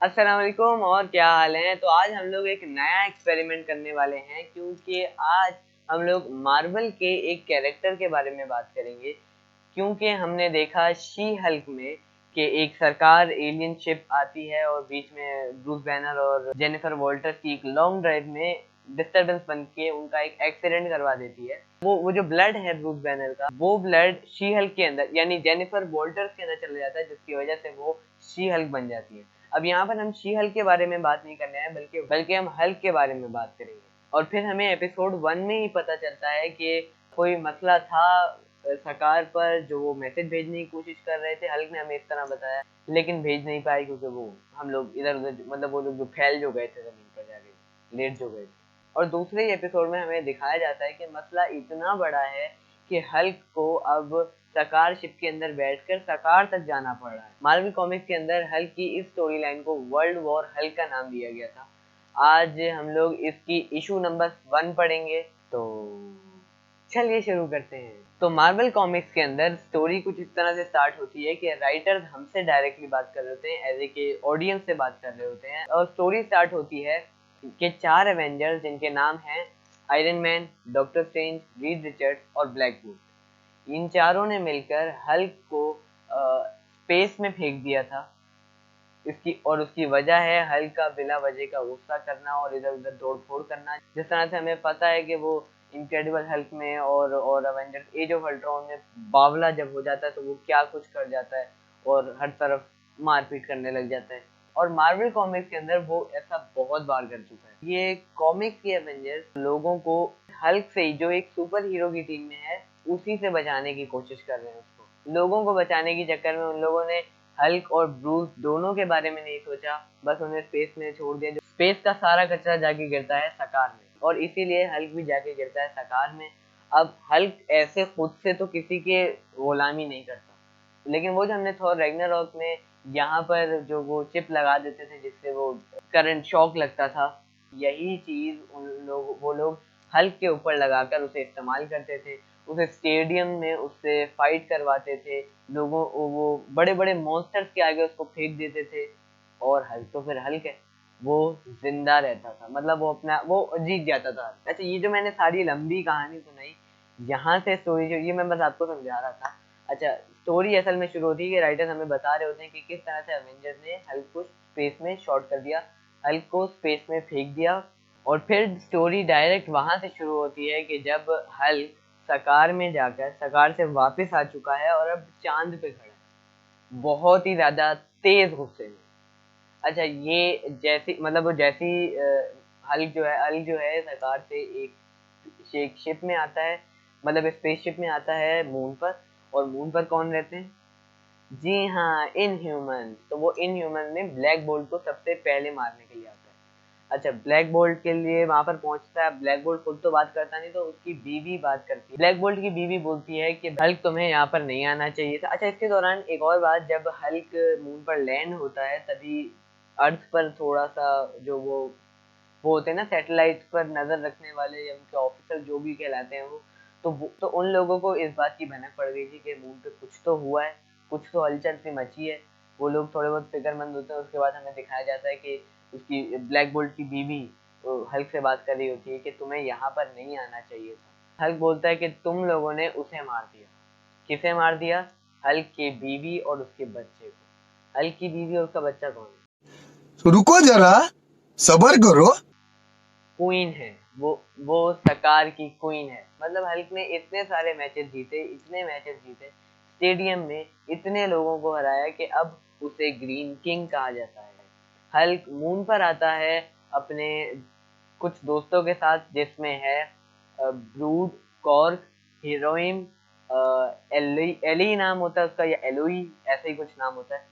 अस्सलाम वालेकुम और क्या हाल है। तो आज हम लोग एक नया एक्सपेरिमेंट करने वाले हैं क्योंकि आज हम लोग मार्वल के एक कैरेक्टर के बारे में बात करेंगे। क्योंकि हमने देखा शी हल्क में कि एक सरकार एलियन शिप आती है और बीच में ब्रूस बैनर और जेनिफर वॉल्टर्स की एक लॉन्ग ड्राइव में डिस्टरबेंस बन के उनका एक एक्सीडेंट करवा देती है। वो जो ब्लड है ब्रूस बैनर का, वो ब्लड शी हल्क के अंदर यानी जेनिफर वॉल्टर्स के अंदर चला जाता है, जिसकी वजह से वो शी हल्क बन जाती है। अब यहाँ पर हम शी हल्क के बारे में बात नहीं करने हैं, बल्कि हम हल्क के बारे में बात करेंगे। और फिर हमें एपिसोड 1 में ही पता चलता है कि कोई मसला था सरकार पर, जो वो मैसेज भेजने की कोशिश कर रहे थे। हल्क ने हमें इस तरह बताया, लेकिन भेज नहीं पाए क्योंकि वो हम लोग इधर उधर, मतलब वो लोग जो फैल जो गए थे जमीन पर जाके, लेट जो गए थे। और दूसरे एपिसोड में हमें दिखाया जाता है कि मसला इतना बड़ा है कि हल्क को अब सकार शिप के अंदर बैठकर सकार तक जाना पड़ रहा है। मार्वल कॉमिक्स के अंदर हल्क की इस स्टोरी लाइन को वर्ल्ड वॉर हल्क का नाम दिया गया था। आज हम लोग इसकी इशू नंबर 1 पढ़ेंगे, तो चलिए शुरू करते हैं। तो मार्वल कॉमिक्स के अंदर स्टोरी कुछ इस तरह से स्टार्ट होती है कि राइटर्स हमसे डायरेक्टली बात कर रहे होते हैं, एज ए के ऑडियंस से बात कर रहे होते हैं। और स्टोरी स्टार्ट होती है कि 4 एवेंजर्स, जिनके नाम हैं iron man, doctor strange, Reed Richards और ब्लैक वुड, इन चारों ने मिलकर हल्क को स्पेस में फेंक दिया था। उसकी वजह है हल्क का बिना वजह का गुस्सा करना और इधर उधर तोड़ फोड़ करना। जिस तरह से हमें पता है कि वो इनक्रेडिबल हल्क में और अवेंजर्स एज ऑफ अल्ट्रॉन में बावला जब हो जाता है तो वो क्या कुछ कर जाता है और हर तरफ मारपीट करने लग जाता है। और मार्वल कॉमिक्स के अंदर वो ऐसा बहुत बार कर चुका है। ये कॉमिक्स के एवेंजर्स लोगों को हल्क से, जो एक सुपर हीरो की टीम में है, उसी से बचाने की कोशिश कर रहे हैं। उसको लोगों को बचाने के चक्कर में उन लोगों ने हल्क और ब्रूस दोनों के बारे में नहीं सोचा, बस उन्हें स्पेस में छोड़ दिया। जो स्पेस का सारा कचरा जाके गिरता है सकार में, और इसीलिए हल्क भी जाके गिरता है सकार में। अब हल्क ऐसे खुद से तो किसी के गुलामी नहीं करता, लेकिन वो जो हमने थॉर रैग्नारोक में यहाँ पर जो वो चिप लगा देते थे जिससे वो करंट शॉक लगता था, यही चीज वो लोग हल्क के ऊपर लगाकर उसे इस्तेमाल करते थे। उसे स्टेडियम में उससे फाइट करवाते थे। लोगों वो बड़े बड़े मॉन्स्टर्स के आगे उसको फेंक देते थे, और हल्क तो फिर हल्क है, वो जिंदा रहता था, मतलब वो जीत जाता था। अच्छा, ये जो मैंने सारी लंबी कहानी सुनाई, यहाँ से स्टोरी जो ये मैं बस आपको समझा रहा था। अच्छा, स्टोरी असल में शुरू होती है कि राइटर्स हमें बता रहे होते हैं कि किस तरह से अवेंजर्स ने हल्क को स्पेस में शॉर्ट कर दिया, हल्क को स्पेस में फेंक दिया। और फिर स्टोरी डायरेक्ट वहां से शुरू होती है कि जब हल्क सकार में जाकर सकार से वापस आ चुका है और अब चांद पे खड़ा है, बहुत ही ज्यादा तेज गुस्से में। अच्छा, ये जैसी मतलब वो जैसी हल्क जो है सकार से एक शिप में आता है, मतलब स्पेसशिप में आता है मून पर। और मून पर कौन रहते हैं? जी हाँ, इनह्यूमन। तो वो इनह्यूमन में ब्लैक बोल्ट को सबसे पहले मारने के लिए आता है। अच्छा, ब्लैक बोल्ट के लिए वहां पर पहुंचता है। ब्लैक बोल्ट खुद तो बात करता नहीं, तो उसकी बीवी बात करती है। ब्लैक बोल्ट की बीवी बोलती है कि हल्क तुम्हें यहाँ पर नहीं आना चाहिए था। अच्छा, इसके दौरान एक और बात, जब हल्क मून पर लैंड होता है तभी अर्थ पर थोड़ा सा जो वो होते हैं ना सैटेलाइट पर नजर रखने वाले या उनके ऑफिसर जो भी कहलाते हैं तो उन लोगों को इस बात की भनक पड़ गई थी कि मून पे कुछ तो हुआ है, कुछ तो हलचल सी मची है। वो लोग थोड़े बहुत फिक्रमंद होते हैं। उसके बाद हमें दिखाया जाता है कि उसकी ब्लैक बोल्ट की बीवी हल्क से बात कर रही होती है कि तुम्हें यहाँ पर नहीं आना चाहिए था। हल्क बोलता है कि तुम लोगों ने उसे मार दिया। किसे मार दिया? हल्क की बीवी और उसके बच्चे को। हल्क की बीवी और उसका बच्चा कौन है? तो रुको जरा, सबर करो। क्वीन है वो सकार की क्वीन है। मतलब हल्क ने इतने सारे मैचेस जीते, इतने मैचेस जीते, स्टेडियम में इतने लोगों को हराया कि अब उसे ग्रीन किंग कहा जाता है। हल्क मून पर आता है अपने कुछ दोस्तों के साथ, जिसमें है brood, cork, heroine, Ellie Ellie नाम होता है उसका, या एलोई, ऐसे ही कुछ नाम होता है।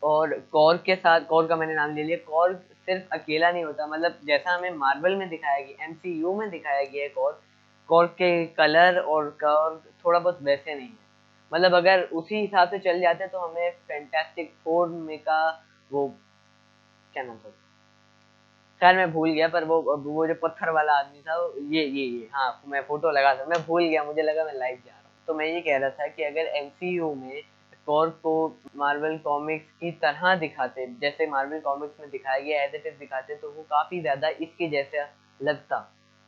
और कॉर्क के साथ, कॉर्क का मैंने नाम ले लिया। कॉर्क सिर्फ अकेला नहीं होता, मतलब जैसा हमें मार्वल में दिखाया गया, एमसीयू में दिखाया गया है कॉर्क, कॉर्क के कलर और कॉर्क थोड़ा बहुत वैसे नहीं है। मतलब अगर उसी हिसाब से चल जाते तो हमें फैंटास्टिक फोर में का वो क्या नाम था, खैर मैं भूल गया, पर वो जो पत्थर वाला आदमी था, ये हाँ, मैं फोटो लगा था, मैं भूल गया, मुझे लगा मैं लाइव जा रहा हूँ। तो मैं ये कह रहा था कि अगर एमसीयू में थॉर को मार्वल कॉमिक्स की तरह दिखाते, जैसे मार्वल कॉमिक्स में दिखाया गया एज इट इज दिखाते, तो वो काफ़ी ज़्यादा इसके जैसा लगता,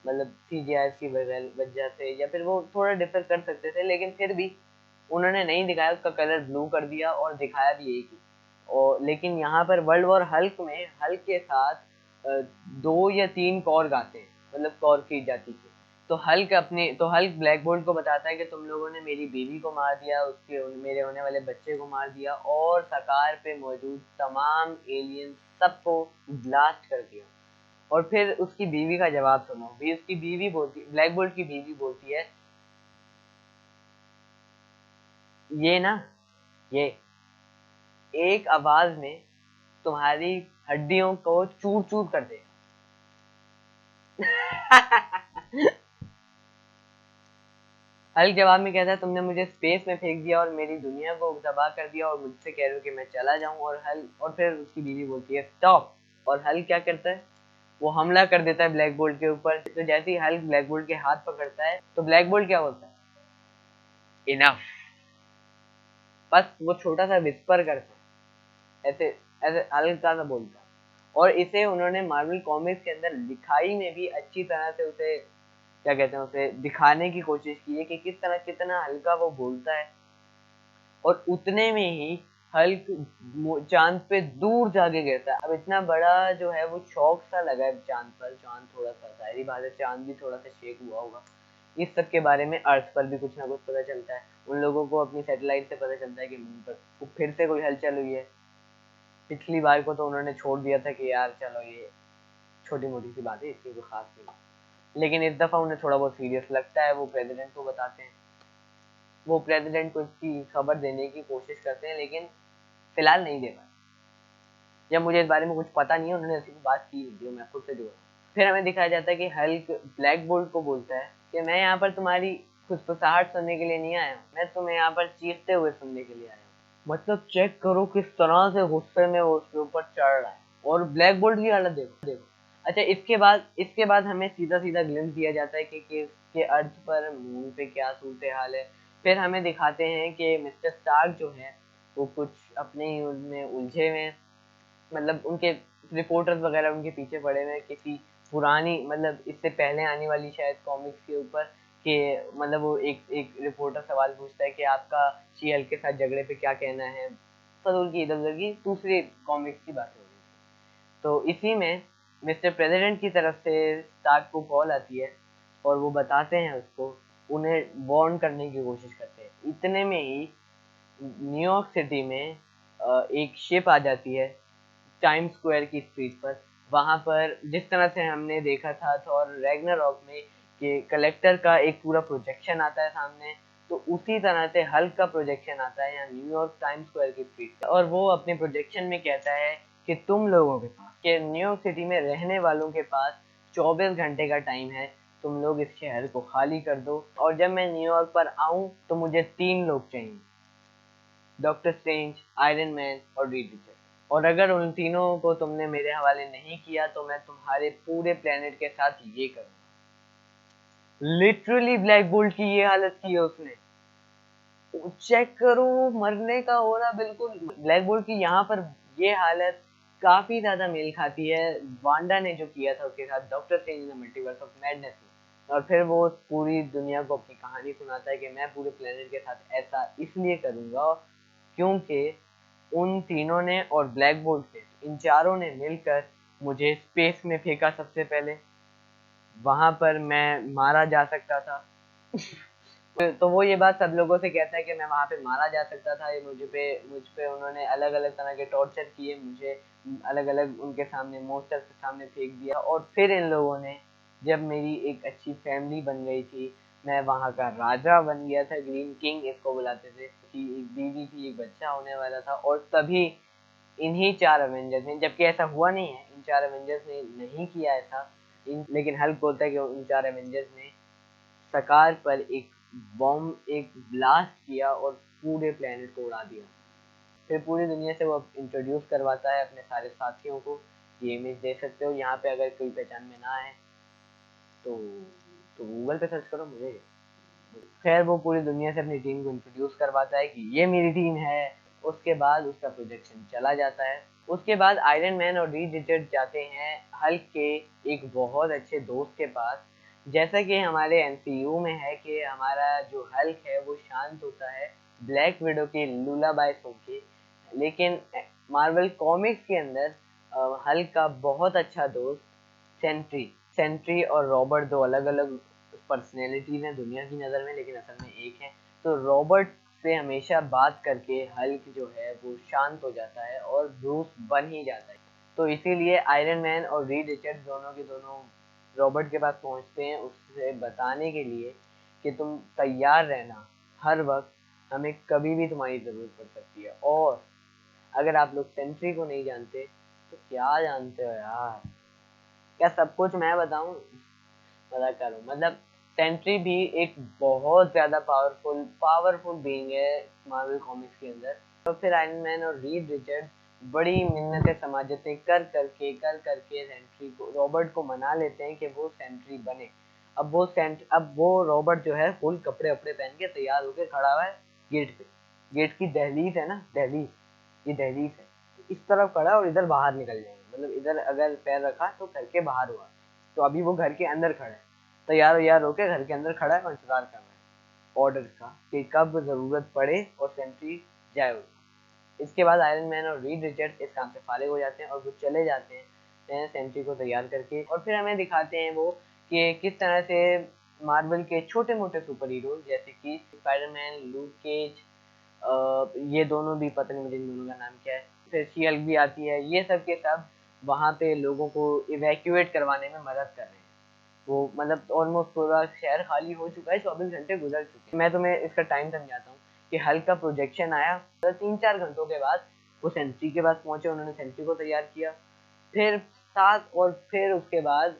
मतलब सीजीआई की वजह से, या फिर वो थोड़ा डिफर कर सकते थे, लेकिन फिर भी उन्होंने नहीं दिखाया, उसका कलर ब्लू कर दिया और दिखाया भी एक ही। और लेकिन यहाँ पर वर्ल्ड वॉर हल्क में हल्क के साथ 2 या 3 कॉर्ग आते हैं, मतलब कॉर्ग की जाति के। तो हल्क ब्लैक बोल्ट को बताता है कि तुम लोगों ने मेरी बीवी को मार दिया, उसके मेरे होने वाले बच्चे को मार दिया, और सकार पे मौजूद तमाम एलियंस सबको ब्लास्ट कर दिया। और फिर उसकी बीवी का जवाब सुनो भी, उसकी बीवी बोलती, ब्लैक बोल्ट की बीवी बोलती है, ये ना, ये एक आवाज में तुम्हारी हड्डियों को चूर चूर कर देगा। हल्क जवाब में कहता है, तुमने मुझे स्पेस में फेंक दिया और मेरी दुनिया को तबाह कर दिया, और मुझसे कह रहे हो कि मैं चला जाऊं। और फिर उसकी बीवी बोलती है स्टॉप। और हल्क क्या करता है, वो हमला कर देता है ब्लैक बोल्ट के ऊपर। तो जैसे ही हल्क ब्लैक बोल्ट के हाथ पकड़ता है, तो ब्लैक बोल्ट क्या बोलता है, इनफ। बस वो छोटा सा विस्पर करता है, ऐसे ऐसे हल्का सा बोलता है। और इसे उन्होंने मार्वल कॉमिक्स के अंदर लिखाई में भी अच्छी तरह से उसे क्या कहते हैं, उसे दिखाने की कोशिश की है कि किस तरह कितना हल्का वो बोलता है। और उतने में ही हल्क चांद पे दूर जाके गिरता है। अब इतना बड़ा जो है वो शौक सा लगा है चांद पर, चांद थोड़ा सा, जाहिर बात है चांद भी थोड़ा सा शेक हुआ होगा। इस सब के बारे में अर्थ पर भी कुछ ना कुछ पता चलता है, उन लोगों को अपनी सैटेलाइट से पता चलता है कि मून पर फिर से कोई हलचल हुई है। पिछली बार को तो उन्होंने छोड़ दिया था कि यार चलो ये छोटी मोटी सी बात है, इसकी कोई खास नहीं, लेकिन इस दफा उन्हें थोड़ा बहुत सीरियस लगता है। वो प्रेसिडेंट को बताते हैं, वो प्रेसिडेंट को इसकी खबर देने की कोशिश करते हैं, लेकिन फिलहाल नहीं दे पाए। जब मुझे इस बारे में कुछ पता नहीं है, उन्होंने ऐसी बात की नहीं, जो मैं खुद से जोड़ा। फिर हमें दिखाया जाता है कि हल्क ब्लैक बोल्ट को बोलता है कि मैं यहाँ पर तुम्हारी फुसफुसाहट सुनने के लिए नहीं आया हूँ, मैं तुम्हें यहाँ पर चीखते हुए सुनने के लिए आया हूँ। मतलब चेक करो किस तरह से गुस्से में वो उसके ऊपर चढ़ रहा है, और ब्लैक बोल्ट की हालत देखो देखो। अच्छा, इसके बाद हमें सीधा सीधा ग्लिम्स दिया जाता है कि इसके अर्थ पर मून पे क्या सूरत हाल है। फिर हमें दिखाते हैं कि मिस्टर स्टार्क जो है वो कुछ अपने ही उनमें उलझे हुए हैं, मतलब उनके रिपोर्टर्स वगैरह उनके पीछे पड़े हुए हैं किसी पुरानी, मतलब इससे पहले आने वाली शायद कॉमिक्स के ऊपर, कि मतलब वो एक एक रिपोर्टर सवाल पूछता है कि आपका शी हल्क के साथ झगड़े पे क्या कहना है। फजूल की इधर उधर की दूसरी कॉमिक्स की बात हो रही है। तो इसी में मिस्टर प्रेसिडेंट की तरफ से स्टार्क को कॉल आती है, और वो बताते हैं उसको, उन्हें वार्न करने की कोशिश करते हैं। इतने में ही न्यूयॉर्क सिटी में एक शिप आ जाती है टाइम स्क्वायर की स्ट्रीट पर। वहां पर जिस तरह से हमने देखा था थॉर रैग्नारॉक में कि कलेक्टर का एक पूरा प्रोजेक्शन आता है सामने, तो उसी तरह से हल्क का प्रोजेक्शन आता है यहाँ न्यूयॉर्क टाइम स्क्वायर की स्ट्रीट पर। और वो अपने प्रोजेक्शन में कहता है कि तुम लोगों के पास, कि न्यूयॉर्क सिटी में रहने वालों के पास 24 घंटे का टाइम है, तुम लोग इस शहर को खाली कर दो, और जब मैं न्यूयॉर्क पर आऊं तो मुझे 3 लोग चाहिए, डॉक्टर स्ट्रेंज, आयरन मैन और रीड रिचर्ड। और अगर उन तीनों को तुमने मेरे हवाले नहीं किया तो मैं तुम्हारे पूरे प्लेनेट के साथ ये करूंगा। लिटरली ब्लैक बोल्ट की ये हालत की है उसने। चेक करो, मरने का हो रहा बिल्कुल। ब्लैक बोल्ट की यहाँ पर ये हालत काफी ज्यादा मेल खाती है वांडा ने जो किया था उसके साथ doctor strange in the multiverse of madness में। और फिर वो पूरी दुनिया को अपनी कहानी सुनाता है कि मैं पूरे प्लेनेट के साथ ऐसा इसलिए करूंगा क्योंकि उन तीनों ने और ब्लैक बोल्ट ने, इन चारों ने मिलकर मुझे स्पेस में फेंका सबसे पहले, वहां पर मैं मारा जा सकता था। तो वो ये बात सब लोगों से कहता है कि मैं वहां पे मारा जा सकता था, ये मुझ पे उन्होंने अलग अलग तरह के टॉर्चर किए, मुझे अलग अलग उनके सामने मोस्टर के सामने फेंक दिया, और फिर इन लोगों ने, जब मेरी एक अच्छी फैमिली बन गई थी, मैं वहां का राजा बन गया था, ग्रीन किंग इसको बुलाते थे, कि एक बीवी थी, एक बच्चा होने वाला था, और तभी इन्हीं 4 एवेंजर्स ने, जबकि ऐसा हुआ नहीं है, इन 4 एवेंजर्स ने नहीं किया ऐसा, लेकिन हल्क बोलता है कि इन 4 एवेंजर्स ने सकार पर एक बॉम्ब, एक ब्लास्ट किया और पूरे प्लेनेट को उड़ा दिया। फिर पूरी दुनिया से वो इंट्रोड्यूस करवाता है अपने सारे साथियों को, ये इमेज देख सकते हो यहाँ पे, अगर कोई पहचान में ना आए तो गूगल पे सर्च करो मुझे। खैर वो पूरी दुनिया से अपनी टीम को इंट्रोड्यूस करवाता है कि ये मेरी टीम है। उसके बाद उसका प्रोजेक्शन चला जाता है। उसके बाद आयरन मैन और रीड रिचर्ड्स जाते हैं हल्क के एक बहुत अच्छे दोस्त के पास। जैसा कि हमारे एमसीयू में है कि हमारा जो हल्क है वो शांत होता है ब्लैक विडो की लूलाबाई सुन के, लेकिन मार्वल कॉमिक्स के अंदर हल्क का बहुत अच्छा दोस्त सेंट्री सेंट्री और रॉबर्ट दो अलग अलग पर्सनैलिटीज हैं दुनिया की नज़र में, लेकिन असल में एक है। तो रॉबर्ट से हमेशा बात करके हल्क जो है वो शांत हो जाता है और ब्रूस बन ही जाता है। तो इसीलिए आयरन मैन और रीड रिचर्ड्स दोनों के दोनों रॉबर्ट के पास पहुंचते हैं उससे बताने के लिए कि तुम तैयार रहना, हर वक्त हमें कभी भी तुम्हारी ज़रूरत पड़ सकती है। और अगर आप लोग सेंट्री को नहीं जानते तो क्या जानते हो यार, क्या सब कुछ मैं बताऊं? मजाक कर रहा हूँ। मतलब सेंट्री भी एक बहुत ज्यादा पावरफुल बीइंग है मार्वल कॉमिक्स के अंदर। तो फिर आयरन मैन और रीड रिचर्ड बड़ी मिन्नतें समाजतें कर करके सेंट्री को रॉबर्ट को मना लेते हैं कि वो सेंट्री बने। अब वो रॉबर्ट जो है फुल कपड़े वपड़े पहन के तैयार होकर खड़ा हुआ है गेट पे। गेट की दहलीज है ना, दहलीज, ये दहलीज है, इस तरफ खड़ा और इधर बाहर निकल जाएंगे, मतलब इधर अगर पैर रखा तो घर के बाहर हुआ। तो अभी वो घर के अंदर खड़ा है, तैयार यार होके घर के अंदर खड़ा है और इंतजार कर रहा है ऑर्डर का कि कब जरूरत पड़े और सेंट्री जाए उसको। इसके बाद आयरन मैन और रीड रिचर्ड्स इस काम से फारिग हो जाते हैं और वो चले जाते हैं सेंट्री को तैयार करके। और फिर हमें दिखाते हैं वो कि किस तरह से मार्वल के छोटे मोटे सुपर हीरो जैसे कि स्पाइडरमैन, लूक केज, ये दोनों भी, पता नहीं मुझे इन दोनों का नाम क्या है, फिर शी हल्क भी आती है, ये सब के सब वहाँ पे लोगों को इवैक्यूएट करवाने में मदद कर रहे हैं। वो मतलब ऑलमोस्ट पूरा शहर खाली हो चुका है, 24 घंटे गुजर चुके हैं। मैं तुम्हें इसका टाइम समझाता हूँ कि हल्क का प्रोजेक्शन आया, तो 3-4 घंटों के बाद वो सेंट्री के पास पहुंचे, उन्होंने सेंट्री को तैयार किया। फिर 7 और फिर उसके बाद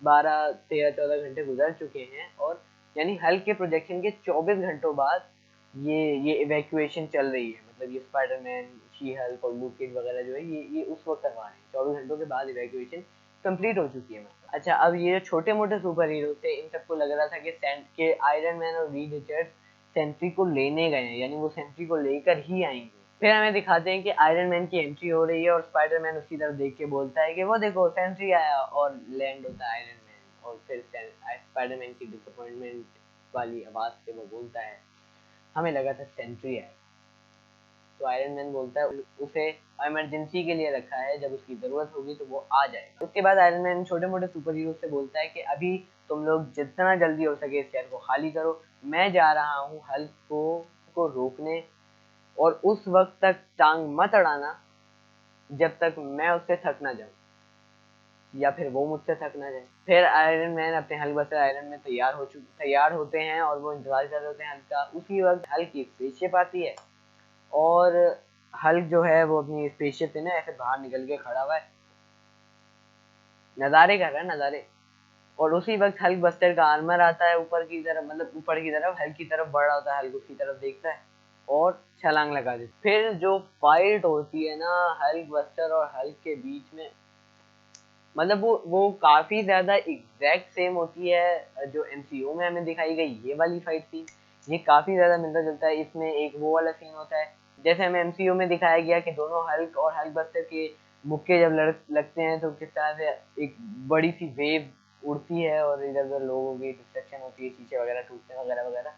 12-13-14 घंटे गुजर चुके हैं, और यानी हल्क के प्रोजेक्शन के 24 घंटों बाद ये इवैक्यूएशन चल रही है। मतलब ये स्पाइडरमैन, शी हल्क और लूक केज वगैरह जो है ये उस वक्त करवा रहे हैं, 24 घंटों के बाद इवैक्यूएशन कंप्लीट हो चुकी है। मतलब अच्छा, अब ये जो छोटे मोटे सुपर हीरो थे इन सबको लग रहा था कि के आयरन मैन और रीड रिचर्ड्स सेंट्री को लेने गए हैं, यानी वो सेंट्री को लेकर ही आएंगे। फिर हमें दिखाते हैं कि आयरन मैन की एंट्री हो रही है और स्पाइडरमैन उसकी तरफ देख के बोलता है कि वो देखो सेंट्री आया, और लैंड होता है आयरन मैन। और फिर स्पाइडरमैन की डिसअपॉइंटमेंट वाली आवाज से वो बोलता है हमें लगा था सेंट्री आए। तो आयरन मैन बोलता है उसे इमरजेंसी के लिए रखा है, जब उसकी जरूरत होगी तो वो आ जाएगा। उसके बाद आयरन मैन छोटे मोटे सुपर हीरो से बोलता है कि अभी तुम लोग जितना जल्दी हो सके इस शहर को खाली करो, मैं जा रहा हूँ हल्क को रोकने, और उस वक्त तक टांग मत अड़ाना जब तक मैं उससे थक ना जाऊं या फिर वो मुझसे थक ना जाए। फिर आयरन मैन अपने हल्क बस्टर आयरन में तैयार होते हैं और वो इंतजार कर रहे होते हैं हल्क का। उसी वक्त हल्क की स्पेसशिप आती है और हल्क जो है वो अपनी स्पेसशिप से ना ऐसे बाहर निकल के खड़ा हुआ है, नज़ारे कर रहा है, नज़ारे। और उसी वक्त हल्क बस्टर का आर्मर आता है ऊपर की तरफ, मतलब ऊपर की तरफ हल्क की तरफ बढ़ रहा होता है। हल्क उसकी तरफ देखता है और छलांग लगा देता है। फिर जो फाइट होती है ना हल्क बस्टर और हल्क के बीच में, मतलब वो काफी ज्यादा एग्जैक्ट सेम होती है जो एमसीयू में हमें दिखाई गई ये वाली फाइट थी। ये काफी ज्यादा मिलता जुलता है। इसमें एक वो वाला सीन होता है जैसे हमें एमसीयू में दिखाया गया कि दोनों हल्क और हल्क बस्टर के मुक्के जब लगते हैं तो किस तरह से एक बड़ी सी वेव उड़ती है और इधर उधर लोगों की डिस्ट्रक्शन होती है, शीशे वगैरह टूटते हैं वगैरह वगैरह।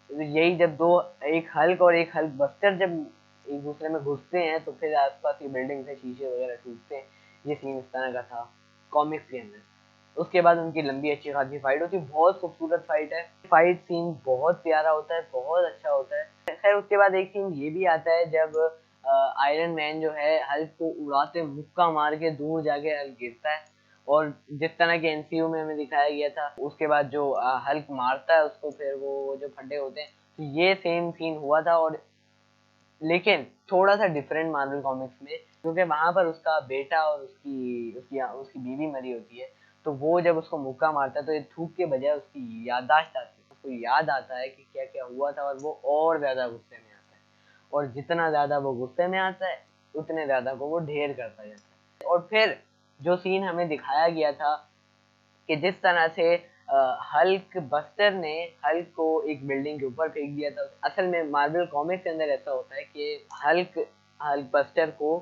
तो यही जब दो, एक हल्क और एक हल्क बस्टर जब एक दूसरे में घुसते हैं तो फिर आसपास की बिल्डिंग से शीशे वगैरह टूटते हैं। ये सीन इस तरह का था कॉमिक्स के अंदर। उसके बाद उनकी लंबी अच्छी खासी फाइट होती है, बहुत खूबसूरत फाइट है। फाइट सीन बहुत प्यारा होता है, बहुत अच्छा होता है। खैर उसके बाद एक सीन ये भी आता है जब आयरन मैन जो है हल्क को उड़ाते मुक्का मार के दूर जाके हल्क गिरता है, और जिस तरह के एनसीयू में हमें दिखाया गया था उसके बाद जो हल्क मारता है उसको, फिर वो जो फड्डे होते हैं, तो ये सेम सीन हुआ था। और लेकिन थोड़ा सा डिफरेंट मार्वल कॉमिक्स में, क्योंकि वहां पर उसका बेटा और उसकी उसकी उसकी बीवी मरी होती है। तो वो जब उसको मुक्का मारता है तो ये थूक के बजाय उसकी याददाश्त आती है, उसको याद आता है कि क्या क्या हुआ था, और वो और ज्यादा गुस्से में आता है। और जितना ज्यादा वो गुस्से में आता है उतने ज्यादा को वो ढेर करता जाता है। और फिर जो सीन हमें दिखाया गया था कि जिस तरह से हल्क बस्टर ने हल्क को एक बिल्डिंग के ऊपर फेंक दिया था। असल में मार्वल कॉमिक्स के अंदर ऐसा होता है कि हल्क हल्क बस्टर को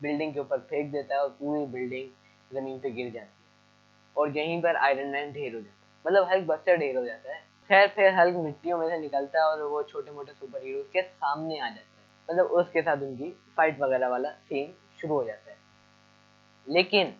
बिल्डिंग के ऊपर फेंक देता है और पूरी बिल्डिंग जमीन पे गिर जाती है और यहीं पर आयरन मैन ढेर हो जाता है, मतलब हल्क बस्टर ढेर हो जाता है। खैर फिर हल्क मिट्टियों में से निकलता है और वो छोटे मोटे सुपर हीरोज के सामने आ जाता है, मतलब उसके साथ उनकी फाइट वगैरह वाला सीन शुरू हो जाता है। लेकिन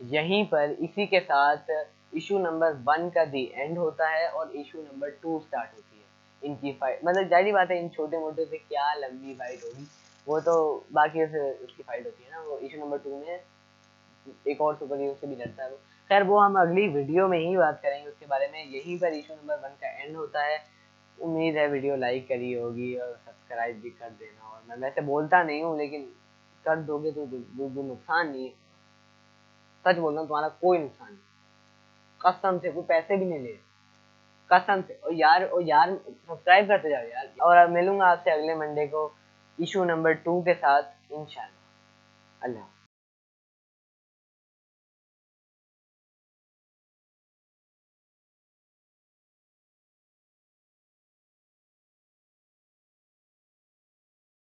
यहीं पर इसी के साथ इशू नंबर 1 का दी एंड होता है और इशू नंबर 2 स्टार्ट होती है इनकी फाइट। मतलब जाहिर बात है इन छोटे मोटे से क्या लंबी फाइट होगी, वो तो बाकी से उसकी फाइट होती है ना। वो इशू नंबर 2 में एक और सुपर हीरो से भी लड़ता है वो। खैर वो हम अगली वीडियो में ही बात करेंगे उसके बारे में। यहीं पर इशू नंबर 1 का एंड होता है। उम्मीद है वीडियो लाइक करी होगी और सब्सक्राइब भी कर देना। और मैं वैसे बोलता नहीं हूँ, लेकिन कर दोगे तो नुकसान नहीं है। सच बोल रहा हूँ, तुम्हारा कोई नुकसान नहीं, कसम से। कोई पैसे भी नहीं ले, कसम से। और यार सब्सक्राइब करते जाओ यार। और अब मिलूंगा आपसे अगले मंडे को इशू नंबर 2 के साथ इंशाल्लाह। अल्लाह।